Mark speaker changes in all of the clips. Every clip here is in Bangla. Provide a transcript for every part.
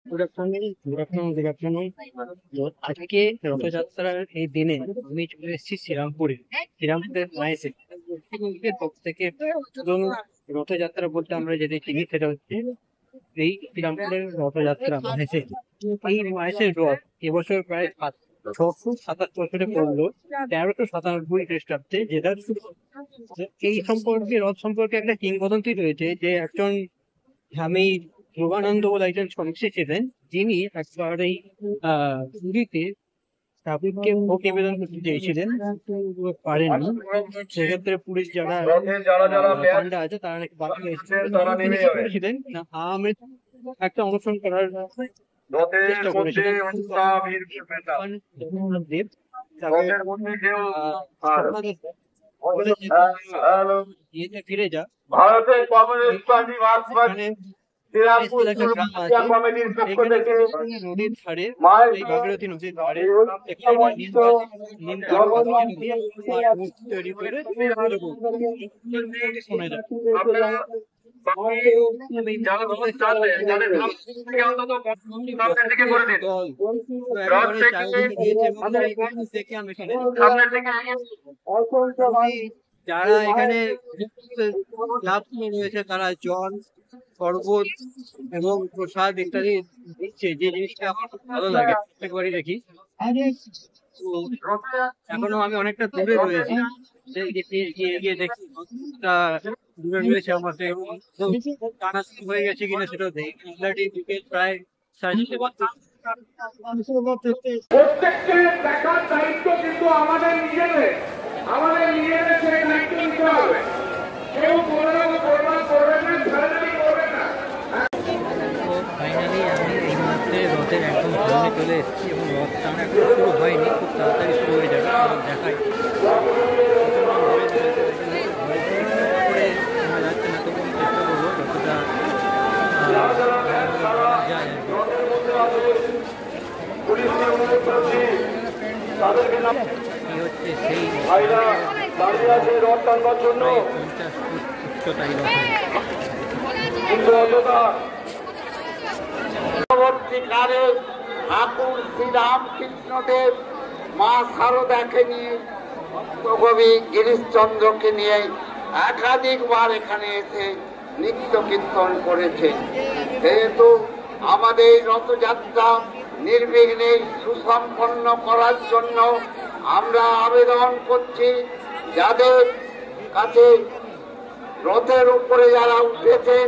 Speaker 1: Good afternoon, good afternoon, good afternoon. তো আজকে রথযাত্রার এই দিনে আমি চলে এসেছি শ্রীরামপুরে। শ্রীরামপুরের মায়েসে সব থেকে পুরোনো রথযাত্রা বলতে আমরা যেটা চিনি সেটা হচ্ছে এই শ্রীরামপুরের রথযাত্রা মাহেসে। এই মাহেসের রথ এবছর প্রায় 627 বছরে পড়লো, 1397 খ্রিস্টাব্দে। যেটা এই সম্পর্কে, রথ সম্পর্কে একটা কিংবদন্তি রয়েছে যে একজন স্বামী যোগানন্দ বলে একজন সন্ন্যাসী ছিলেন, যিনি একবার এই পুরীতে ঠাকুরকে ভোগ নিবেদন করতে চেয়েছিলেন, কিন্তু পারেননি। সেক্ষেত্রে পুরীর যারা পান্ডা আছে তারা নাকি বাকি এসেছিলেন। তিনি কি করেছিলেন না, আমের একটা অনুষ্ঠান করার চেষ্টা করেছিলেন। ভগবান জগন্নাথ দেব তাকে বলে যে ইয়েতে ফিরে যা।
Speaker 2: ভারতের কমিউনিস্ট পার্টি মার্ক্সবাদী
Speaker 1: মানে
Speaker 2: শ্রীরামপুর
Speaker 1: একটা গ্রাম আছে,
Speaker 2: কমিটির পক্ষ
Speaker 1: এখানে
Speaker 2: থেকে
Speaker 1: নদীর ধারে,
Speaker 2: মায়ের
Speaker 1: এই ভাগীরথী নদীর ধারে
Speaker 2: উৎসব
Speaker 1: এখানে
Speaker 2: বঞ্চিত
Speaker 1: নিম কাঠ পাথর দিয়ে মূর্তি তৈরি করে শোনা যায়।
Speaker 2: আপনারা যারা ভোট চাইবে, যাদের নাম থেকে অন্তত সামনের দিকে করে দিন।
Speaker 1: তো
Speaker 2: রথ
Speaker 1: একেবারে
Speaker 2: থেকে
Speaker 1: চারিদিকে দিয়েছে এবং এই দিক থেকে আমি এখানে
Speaker 2: সামনের দিকে
Speaker 1: যারা এখানে ক্লাব রয়েছে তারা জল, শরবত এবং প্রসাদ ইত্যাদি দিচ্ছে, যে জিনিসটা আমার খুব ভালো লাগে, প্রত্যেকবারই দেখি। তো এখনো আমি অনেকটা দূরে রয়েছি, গিয়ে দেখি কতটা দূরে রয়েছে আমাকে এবং টানা শুরু হয়ে গেছে কিনা সেটাও দেখি। অলরেডি বিকেল প্রায় 6:30।
Speaker 2: প্রত্যেককে দেখার দায়িত্ব কিন্তু আমাদের নিজেদের সেই দায়িত্ব নিতে হবে। কেউ কোনো রকম প্রমাণ করবে না, ছাড়াছাড়ি করবে না।
Speaker 1: তো ফাইনালি আমি এই মুহূর্তে রথের একদম সামনে চলে এসেছি এবং রথ টানা এখন শুরু হয়নি, খুব তাড়াতাড়ি শুরু হয়ে যাবে। দেখাই করে শোনা যাচ্ছে না, তবু চেষ্টা করবো যতটা যায় আর কি। এই হচ্ছে সেই প্রায় 50 ফুট উচ্চতায় রথ।
Speaker 2: পরবর্তীকালে ঠাকুর শ্রীরামকৃষ্ণদেব মা শারদাকে নিয়ে কবি গিরিশচন্দ্রকে নিয়ে একাধিকবার এখানে এসে নৃত্য কীর্তন করেছে। যেহেতু আমাদের রথযাত্রা নির্বিঘ্নে সুসম্পন্ন করার জন্য আমরা আবেদন করছি, যাদের কাছে রথের উপরে যারা উঠেছেন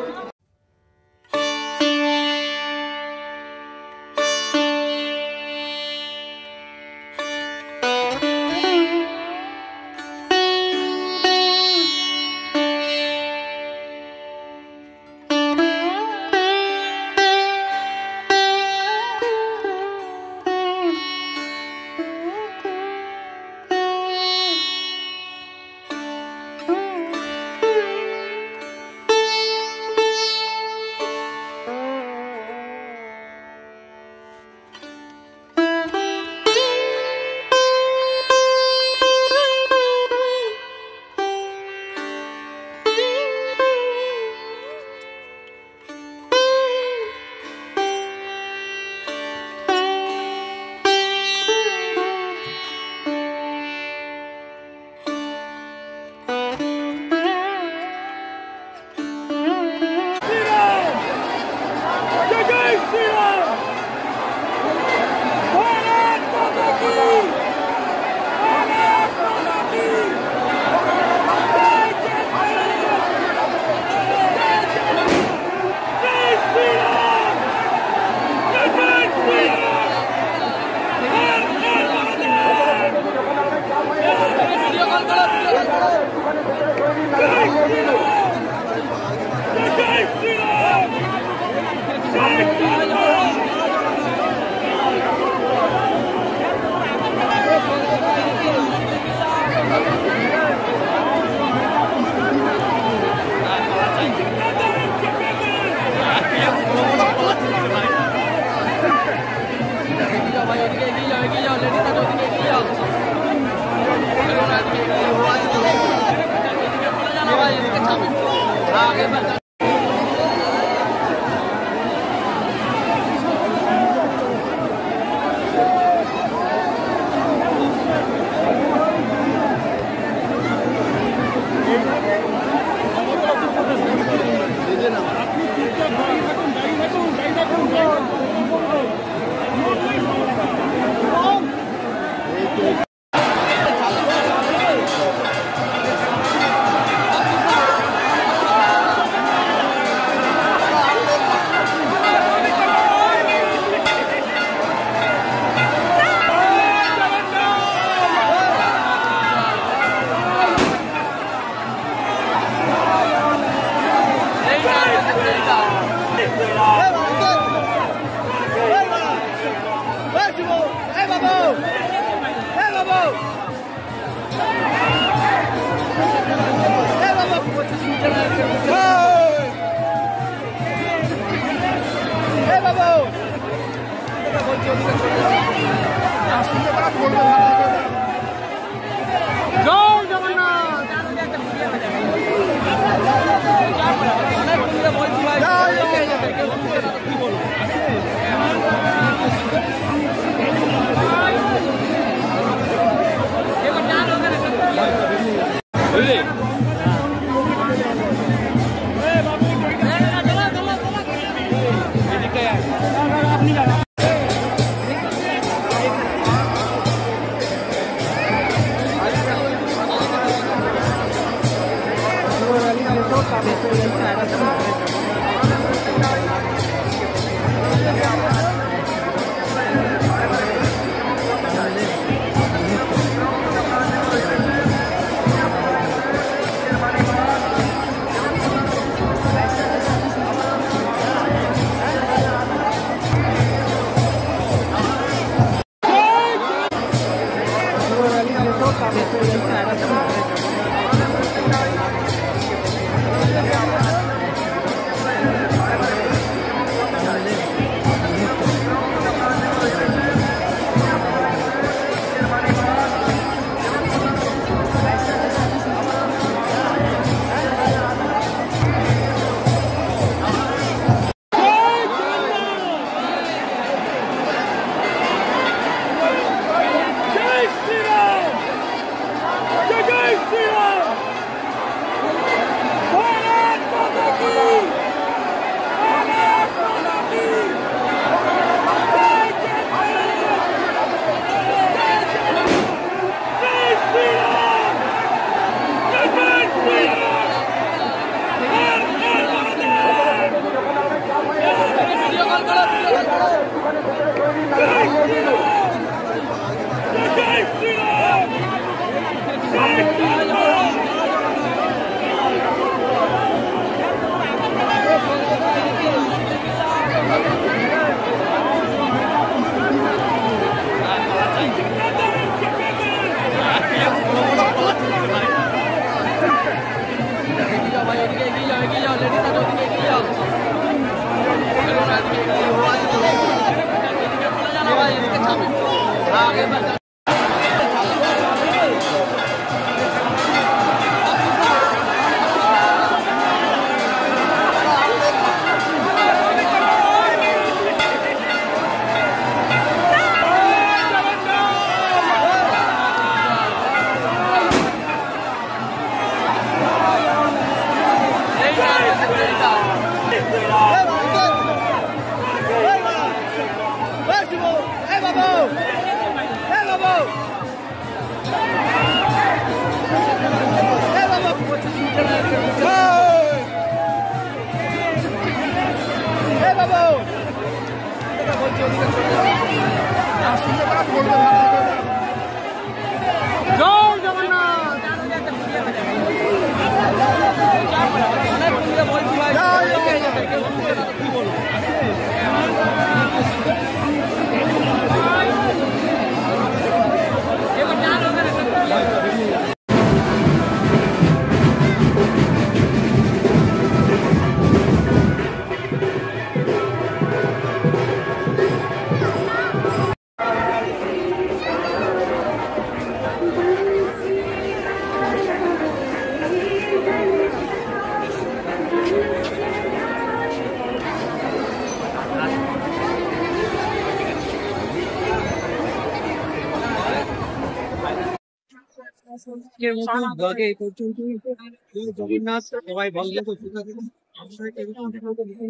Speaker 1: জগন্নাথ সবাই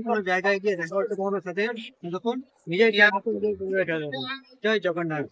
Speaker 1: ভালো জায়গায় গিয়ে দেখা হচ্ছে তোমাদের সাথে, তখন নিজের জয় জগন্নাথ।